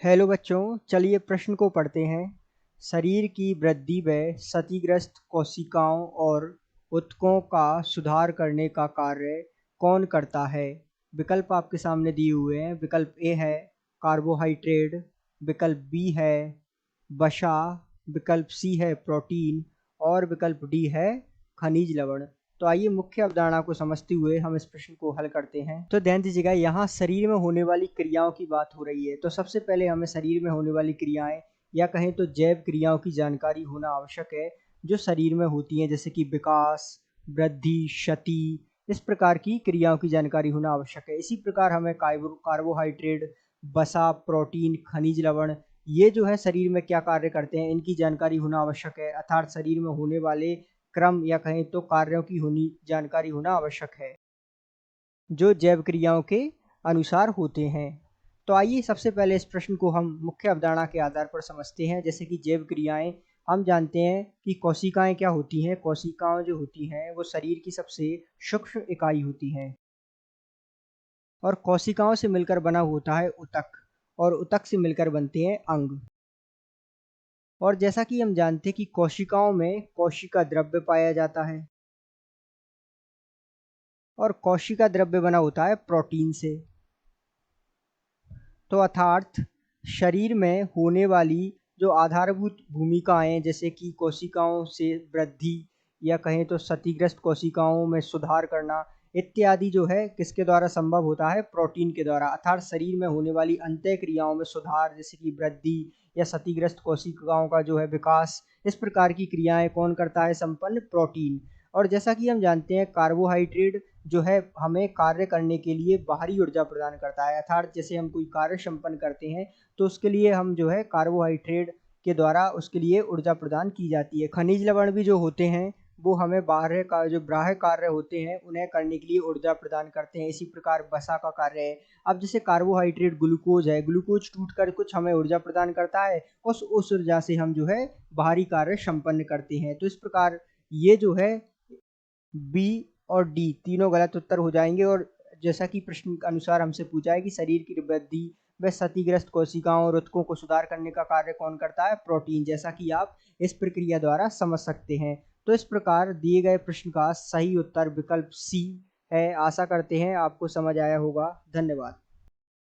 Hello बच्चों, चलिए प्रश्न को पढ़ते हैं। शरीर की वृद्धि व क्षतिग्रस्त कोशिकाओं और ऊतकों का सुधार करने का कार्य कौन करता है? विकल्प आपके सामने दिए हुए हैं। विकल्प ए है कार्बोहाइड्रेट, विकल्प बी है वसा, विकल्प सी है प्रोटीन और विकल्प डी है खनिज लवण। तो आइए मुख्य अवधारणा को समझते हुए हम इस प्रश्न को हल करते हैं। तो ध्यान दीजिएगा, यहाँ शरीर में होने वाली क्रियाओं की बात हो रही है। तो सबसे पहले हमें शरीर में होने वाली क्रियाएं या कहें तो जैव क्रियाओं की जानकारी होना आवश्यक है, जो शरीर में होती हैं, जैसे कि विकास, वृद्धि, क्षति, इस प्रकार की क्रियाओं की जानकारी होना आवश्यक है। इसी प्रकार हमें कार्बोहाइड्रेट, वसा, प्रोटीन, खनिज लवण, ये जो है शरीर में क्या कार्य करते हैं, इनकी जानकारी होना आवश्यक है। अर्थात शरीर में होने वाले क्रम या कहें तो कार्यों की जानकारी होना आवश्यक है, जो जैव क्रियाओं के अनुसार होते हैं। तो आइए सबसे पहले इस प्रश्न को हम मुख्य अवधारणा के आधार पर समझते हैं। जैसे कि जैव क्रियाएं, हम जानते हैं कि कोशिकाएं क्या होती हैं। कोशिकाएं जो होती हैं वो शरीर की सबसे सूक्ष्म इकाई होती हैं और कोशिकाओं से मिलकर बना होता है ऊतक, और ऊतक से मिलकर बनते हैं अंग। और जैसा कि हम जानते हैं कि कोशिकाओं में कोशिका द्रव्य पाया जाता है और कोशिका द्रव्य बना होता है प्रोटीन से। तो अर्थात शरीर में होने वाली जो आधारभूत भूमिकाएं, जैसे कि कोशिकाओं से वृद्धि या कहें तो क्षतिग्रस्त कोशिकाओं में सुधार करना इत्यादि, जो है किसके द्वारा संभव होता है? प्रोटीन के द्वारा। अर्थात शरीर में होने वाली अंतः क्रियाओं में सुधार, जैसे कि वृद्धि या क्षतिग्रस्त कोशिकाओं का जो है विकास, इस प्रकार की क्रियाएं कौन करता है? संपन्न प्रोटीन। और जैसा कि हम जानते हैं कार्बोहाइड्रेट जो है हमें कार्य करने के लिए बाहरी ऊर्जा प्रदान करता है। अर्थात जैसे हम कोई कार्य संपन्न करते हैं तो उसके लिए हम जो है कार्बोहाइड्रेट के द्वारा उसके लिए ऊर्जा प्रदान की जाती है। खनिज लवण भी जो होते हैं वो हमें बाहर का जो बाह्य कार्य होते हैं उन्हें करने के लिए ऊर्जा प्रदान करते हैं। इसी प्रकार वसा का कार्य है। अब जैसे कार्बोहाइड्रेट ग्लूकोज है, ग्लूकोज टूट कर कुछ हमें ऊर्जा प्रदान करता है, उस ऊर्जा से हम जो है बाहरी कार्य संपन्न करते हैं। तो इस प्रकार ये जो है बी और डी तीनों गलत उत्तर हो जाएंगे। और जैसा कि प्रश्न के अनुसार हमसे पूछा है कि शरीर की वृद्धि व क्षतिग्रस्त कोशिकाओं और ऊतकों को सुधार करने का कार्य कौन करता है? प्रोटीन। जैसा कि आप इस प्रक्रिया द्वारा समझ सकते हैं। तो इस प्रकार दिए गए प्रश्न का सही उत्तर विकल्प सी है। आशा करते हैं आपको समझ आया होगा। धन्यवाद।